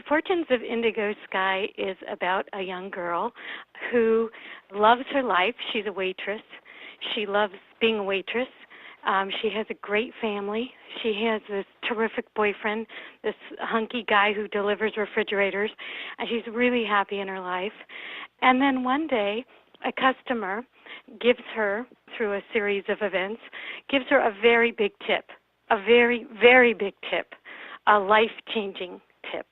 Fortunes of Indigo Sky is about a young girl who loves her life. She's a waitress. She loves being a waitress. She has a great family. She has this terrific boyfriend, this hunky guy who delivers refrigerators, and she's really happy in her life. And then one day, a customer gives her, through a series of events, gives her a very big tip, a very, very big tip, a life-changing tip.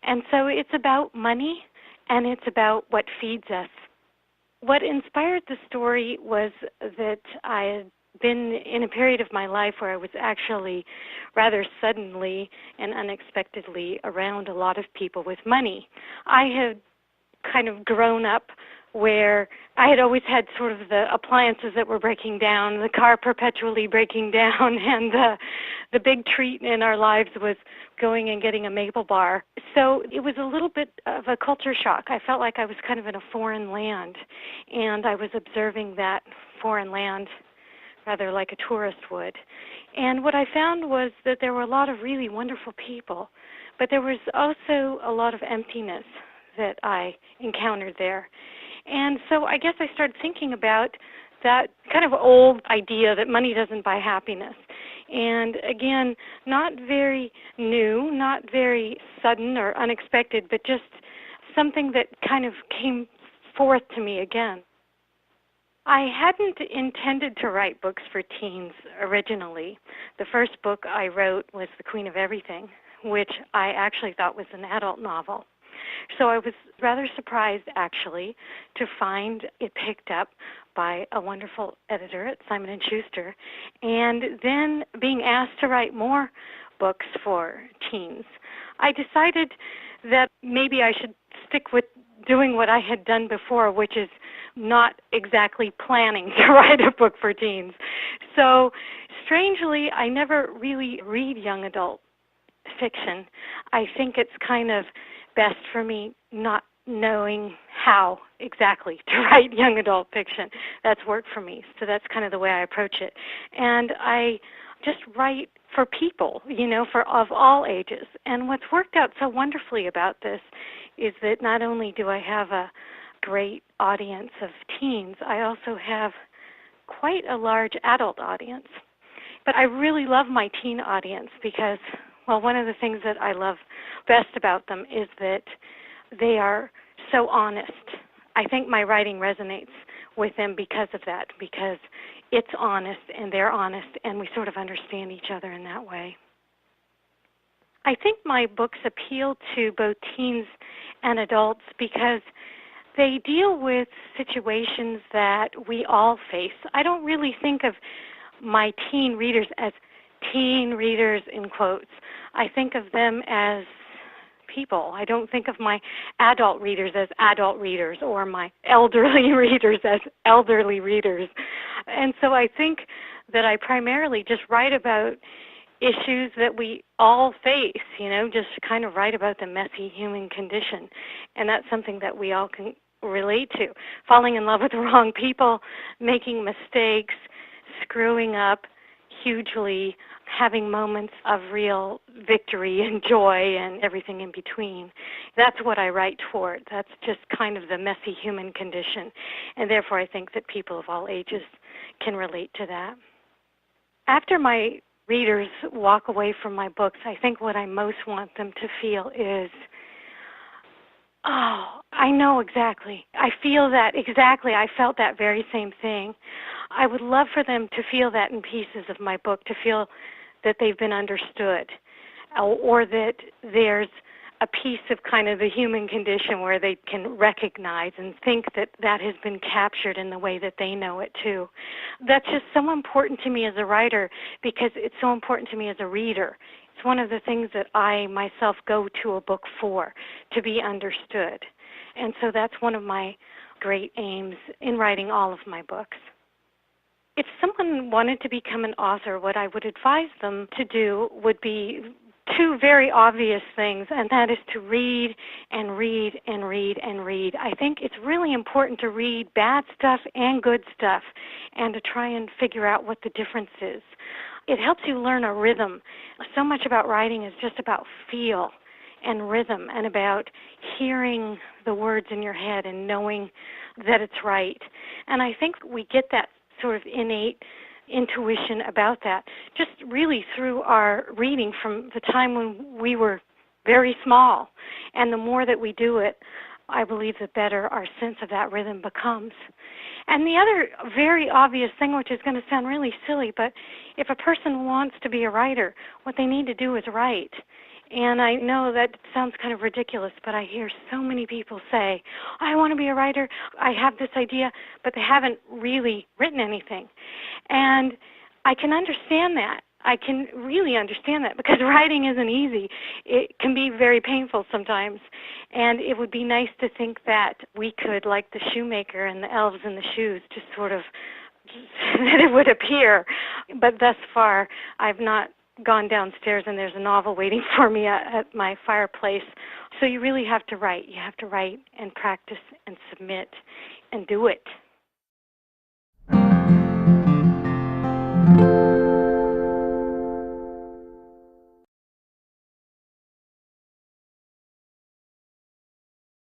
And so it's about money, and it's about what feeds us. What inspired the story was that I had been in a period of my life where I was actually rather suddenly and unexpectedly around a lot of people with money. I had kind of grown up where I had always had sort of the appliances that were breaking down, the car perpetually breaking down, and the big treat in our lives was going and getting a maple bar. So it was a little bit of a culture shock. I felt like I was kind of in a foreign land, and I was observing that foreign land rather like a tourist would. And what I found was that there were a lot of really wonderful people, but there was also a lot of emptiness that I encountered there. And so I guess I started thinking about that kind of old idea that money doesn't buy happiness. And again, not very new, not very sudden or unexpected, but just something that kind of came forth to me again. I hadn't intended to write books for teens originally. The first book I wrote was The Queen of Everything, which I actually thought was an adult novel. So I was rather surprised, actually, to find it picked up by a wonderful editor at Simon & Schuster, and then being asked to write more books for teens. I decided that maybe I should stick with doing what I had done before, which is not exactly planning to write a book for teens. So, strangely, I never really read young adult fiction. I think it's kind of best for me not knowing how exactly to write young adult fiction. That's worked for me, so that's kind of the way I approach it. And I just write for people, of all ages. And what's worked out so wonderfully about this is that not only do I have a great audience of teens, I also have quite a large adult audience. But I really love my teen audience because, well, one of the things that I love best about them is that they are so honest. I think my writing resonates with them because of that, because it's honest and they're honest, and we sort of understand each other in that way. I think my books appeal to both teens and adults because they deal with situations that we all face. I don't really think of my teen readers as teen readers in quotes. I think of them as people. I don't think of my adult readers as adult readers or my elderly readers as elderly readers. And so I think that I primarily just write about issues that we all face, just kind of write about the messy human condition. And that's something that we all can relate to. Falling in love with the wrong people, making mistakes, screwing up hugely, having moments of real victory and joy and everything in between. That's what I write toward. That's just kind of the messy human condition. And therefore I think that people of all ages can relate to that. After my readers walk away from my books, I think what I most want them to feel is, oh, I know exactly. I feel that exactly. I felt that very same thing. I would love for them to feel that in pieces of my book, to feel that they've been understood, or that there's a piece of kind of the human condition where they can recognize and think that that has been captured in the way that they know it too. That's just so important to me as a writer because it's so important to me as a reader. It's one of the things that I myself go to a book for, to be understood. And so that's one of my great aims in writing all of my books. If someone wanted to become an author, what I would advise them to do would be two very obvious things, and that is to read and read and read and read. I think it's really important to read bad stuff and good stuff and to try and figure out what the difference is. It helps you learn a rhythm. So much about writing is just about feel. and rhythm and about hearing the words in your head and knowing that it's right. And I think we get that sort of innate intuition about that just really through our reading from the time when we were very small. And the more that we do it, I believe the better our sense of that rhythm becomes. And the other very obvious thing, which is going to sound really silly, but if a person wants to be a writer, what they need to do is write. And I know that sounds kind of ridiculous, but I hear so many people say, I want to be a writer, I have this idea, but they haven't really written anything. And I can understand that. I can really understand that because writing isn't easy. It can be very painful sometimes. And it would be nice to think that we could, like the shoemaker and the elves in the shoes, just sort of, that it would appear. But thus far, I've not gone downstairs and there's a novel waiting for me at my fireplace. So you really have to write. You have to write and practice and submit and do it.